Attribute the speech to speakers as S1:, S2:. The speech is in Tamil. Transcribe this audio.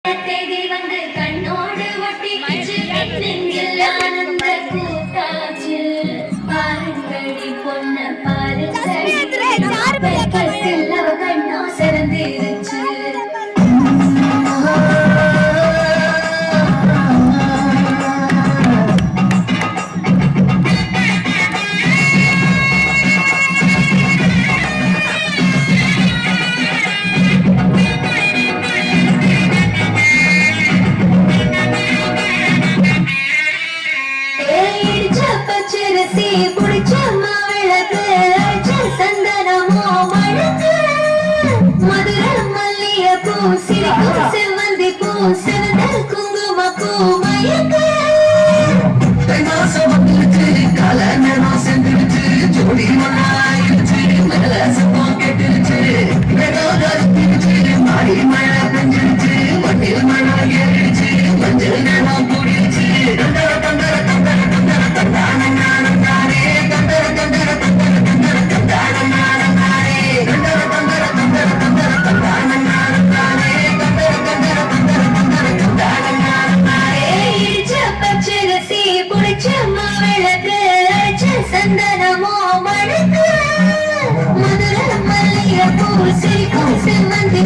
S1: தேதி வந்து கண்ணோடு ஒட்டி நெஞ்சில் ஆனந்த கூட்டாச்சு பாருங்கடி பொண்ண பாருங்கடி வெட்கத்தில் அவ கண்ணோ சிறந்திருச்சு பச்சரிசி புடிச்ச மாவிளக்கு சந்தனமோ மழக்கு மதுர மல்லிய பூ சிரிக்கும் செவ்வந்தி பூ சிறந்த குங்கும பூ மயக்கு ஜோடி மேல சத்தம் கேட்டுருச்சு மாறி மழை பெஞ்சிருச்சு மண்ணில் மழை ஏறிடுச்சு மஞ்சள் நேரம் கூடிருச்சு சந்தனமோ மழக்கு மதுர மல்லிய பூ சிரிக்கும் செவ்வந்தி